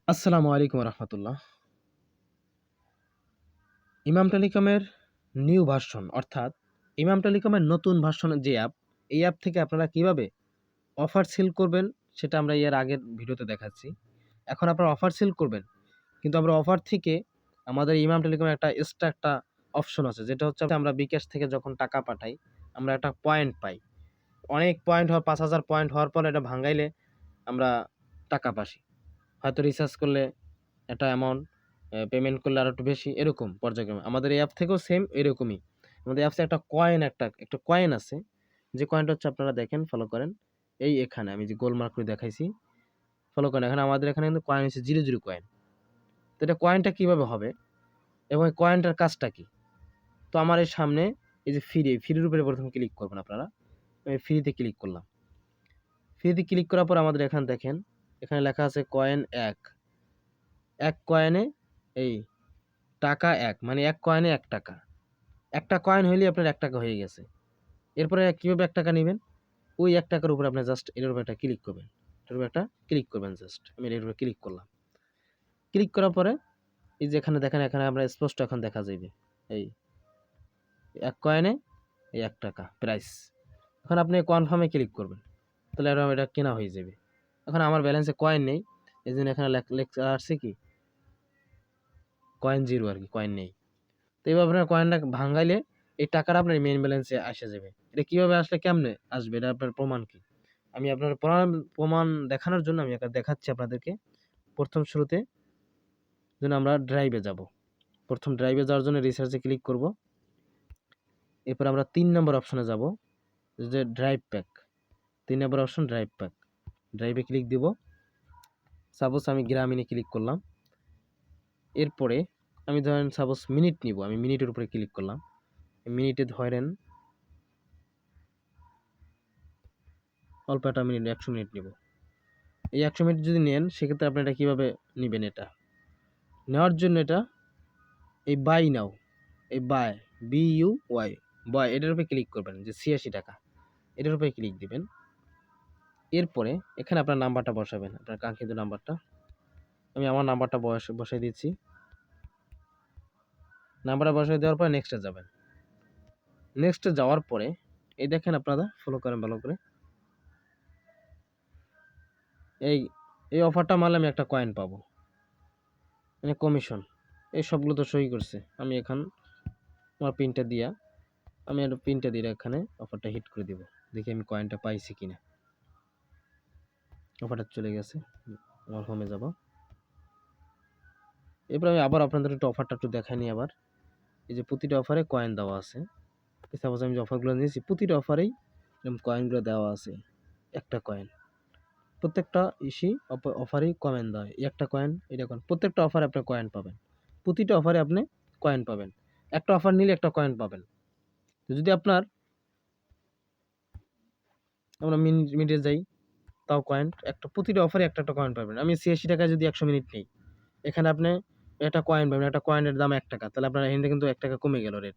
আসসালামু আলাইকুম রহমতুল্লাহ। ইমাম টেলিকমের নিউ ভার্সন অর্থাৎ ইমাম টেলিকমের নতুন ভার্সনের যে অ্যাপ, এই অ্যাপ থেকে আপনারা কিভাবে অফার সেল করবেন সেটা আমরা এর আগের ভিডিওতে দেখাচ্ছি। এখন আপনারা অফার সেল করবেন, কিন্তু আমরা অফার থেকে আমাদের ইমাম টেলিকমের একটা এক্সট্রা একটা অপশন আছে, যেটা হচ্ছে আমরা বিকাশ থেকে যখন টাকা পাঠাই আমরা একটা পয়েন্ট পাই। অনেক পয়েন্ট হয়, 5,000 পয়েন্ট হওয়ার পর এটা ভাঙাইলে আমরা টাকা পাই। হয়তো রিচার্জ করলে একটা অ্যামাউন্ট, পেমেন্ট করলে আরো একটু বেশি, এরকম পর্যায়ক্রমে আমাদের এই অ্যাপ থেকেও সেম এরকমই। আমাদের অ্যাপসে একটা কয়েন আছে, যে কয়েনটা হচ্ছে আপনারা দেখেন, ফলো করেন। এখানে আমি যে গোল মার্ক করে দেখাইছি, ফলো করেন। এখানে আমাদের এখানে কিন্তু কয়েন হচ্ছে 0 কয়েন। তো এটা কয়েনটা কিভাবে হবে এবং এই কয়েনটার কাজটা কি? তো আমার এই সামনে এই যে ফ্রির উপরে প্রথমে ক্লিক করবেন আপনারা। আমি ফ্রিতে ক্লিক করলাম। ফ্রিতে ক্লিক করার পর আমাদের এখানে দেখেন, এখানে লেখা আছে কয়েন এক কয়েনে এই টাকা এক, মানে এক কয়েনে 1 টাকা। একটা কয়েন হইলে আপনার 1 টাকা হয়ে গেছে। এরপরে কিভাবে 1 টাকা নেবেন? ওই 1 টাকার উপরে আপনি জাস্ট এটার উপর একটা ক্লিক করবেন। এটার উপর একটা ক্লিক করবেন জাস্ট। আমি এর উপরে ক্লিক করলাম। ক্লিক করার পরে এই যে এখানে দেখেন, এখানে আমরা স্পষ্ট এখন দেখা যাবে এই 1 কয়েনে এই 1 টাকা প্রাইস। এখন আপনি কনফার্মে ক্লিক করবেন, তাহলে এটা কেনা হয়ে যাবে। এখন আমার ব্যালেন্সে কয়েন নেই, এই জন্য এখানে লেখা আসছে কি কয়েন জিরো, আর কি কয়েন নেই। তো এইভাবে আপনার কয়েনটা ভাঙাইলে এই টাকাটা আপনার মেইন ব্যালেন্সে আসে যাবে। এটা কিভাবে আসলে কেমনে আসবে, এটা আপনার প্রমাণ কি? আমি আপনার প্রমাণ দেখানোর জন্য আমি একটা দেখাচ্ছি আপনাদেরকে। প্রথম শুরুতে যেন আমরা ড্রাইভে যাব। প্রথম ড্রাইভে যাওয়ার জন্য রিসার্চে ক্লিক করব। এরপর আমরা 3 নম্বর অপশনে যাব, যে ড্রাইভ প্যাক। 3 নম্বর অপশন ড্রাইভ প্যাক। ড্রাইভে ক্লিক দিব। সাপোজ আমি গ্রামীণে ক্লিক করলাম। এরপরে আমি ধরেন সাপোজ মিনিট নিব, আমি মিনিটের উপরে ক্লিক করলাম। মিনিটে ধরেন অল্প একটা মিনিট, 100 মিনিট নিব। এই 100 মিনিট যদি নেন, সেক্ষেত্রে আপনি এটা কীভাবে নেবেন? এটা নেওয়ার জন্য এটা এই বাই নাও, এই BUY বয়, এটার উপরে ক্লিক করবেন, যে 86 টাকা, এটার উপরে ক্লিক দিবেন। এরপরে এখানে আপনার নাম্বারটা বসাবেন, আপনার কাঙ্ক্ষিত নাম্বারটা। আমি আমার নাম্বারটা বসাই দিচ্ছি। নাম্বারটা বসাই দেওয়ার পর নেক্সটে যাবেন। নেক্সটে যাওয়ার পরে এই দেখেন, আপনারা ফলো করেন ভালো করে। এই অফারটা মারলে আমি একটা কয়েন পাবো, মানে কমিশন। এই সবগুলো তো সই করছে। আমি এখন আমার পিনটা দিয়া, আমি একটা পিনটা দিয়ে এখানে অফারটা হিট করে দিব। দেখি আমি কয়েনটা পাইছি কিনা। অফারটা চলে গেছে, আমার হোমে যাব। এরপর আমি আবার আপনাদের একটু অফারটা একটু দেখাই নি আবার। এই যে প্রতিটা অফারে কয়েন দেওয়া আছে। সাপোজ আমি যে অফারগুলো নিয়েছি, প্রতিটা অফারেই কয়েনগুলো দেওয়া আছে। 1 কয়েন প্রত্যেকটা অফারেই কয়েন দেওয়া হয়। 1 কয়েন, এটা কয়েন, প্রত্যেকটা অফারে আপনি কয়েন পাবেন। প্রতিটা অফারে আপনি কয়েন পাবেন। একটা অফার নিলে একটা কয়েন পাবেন। যদি আপনার, আমরা মিনিটে যাই, তাও কয়েন একটা, প্রতিটা অফারে একটা একটা কয়েন পাবেন। আমি 86 টাকায় যদি 100 মিনিট নিই, এখানে আপনি একটা কয়েন পাবেন। একটা কয়েনের দাম 1 টাকা, তাহলে আপনার এখান থেকে কিন্তু 1 টাকা কমে গেল রেট।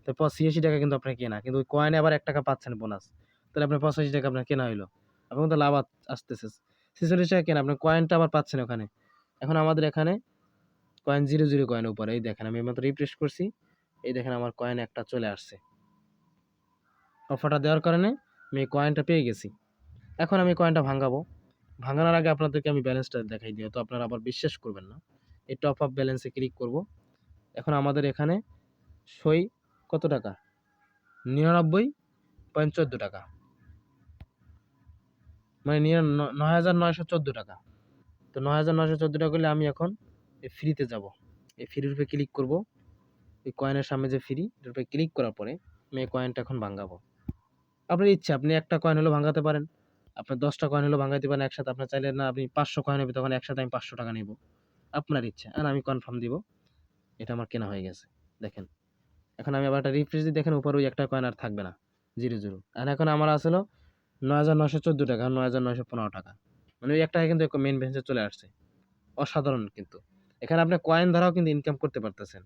তারপর 86 টাকা কিন্তু আপনার কেনা, কিন্তু ওই কয়েনে আবার 1 টাকা পাচ্ছেন বোনাস, তাহলে আপনার 85 টাকা আপনার কেনা হইলো। আপনার তো লাভ আসতেছে। 46 টাকা কেনা, আপনার কয়েনটা আবার পাচ্ছেন ওখানে। এখন আমাদের এখানে কয়েন 0 কয়েন উপরে, এই দেখেন আমি মাত্র রিফ্রেশ করছি, এই দেখেন আমার কয়েন একটা চলে আসছে। অফারটা দেওয়ার কারণে আমি এই কয়েনটা পেয়ে গেছি। এখন আমি কয়েনটা ভাঙাবো। ভাঙানোর আগে আপনাদেরকে আমি ব্যালেন্সটা দেখাই দিই, তো আপনারা আবার বিশ্বাস করবেন না। এই টপ আপ ব্যালেন্সে ক্লিক করব। এখন আমাদের এখানে সই কত টাকা? 99.14 টাকা, মানে 9,914 টাকা। তো 9,914 টাকা করলে আমি এখন এই ফ্রিতে যাব। এই ফ্রির উপরে ক্লিক করব। এই কয়েনের সামনে যে ফ্রি, এটার উপরে ক্লিক করার পরে আমি এই কয়েনটা এখন ভাঙাবো। আপনার ইচ্ছা, আপনি একটা কয়েন হলেও ভাঙাতে পারেন, আপনার 10টা কয়েন হলেও ভাঙাতে পারেন একসাথে। আপনার চাইলে না আপনি 500 কয়েন হবে, তখন একসাথে আমি 500 টাকা নেব, আপনার ইচ্ছা। আর আমি কনফার্ম দিব, এটা আমার কেনা হয়ে গেছে। দেখেন, এখন আমি আবার একটা রিফ্রেশ দিই, দেখেন উপর ওই একটা কয়েন আর থাকবে না, 0 আর এখন আমার আসলো 9,914 টাকা, 9,915 টাকা, মানে ওই একটা কিন্তু মেইন বেঞ্চে চলে আসছে। অসাধারণ কিন্তু। এখানে আপনি কয়েন দ্বারাও কিন্তু ইনকাম করতে পারতেছেন।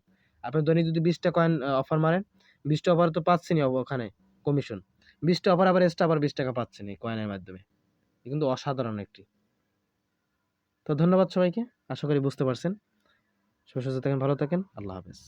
আপনি দৈনিক যদি 20টা কয়েন অফার মারেন, 20টা অফার তো পাচ্ছেনই ওখানে কমিশন। 20টা অফার আবার এক্সট্রা আবার 20 টাকা পাচ্ছেন এই কয়েনের মাধ্যমে। কিন্তু অসাধারণ একটি। তো ধন্যবাদ সবাইকে। আশা করি বুঝতে পারছেন। সুস্থ থাকেন, ভালো থাকেন। আল্লাহ হাফেজ।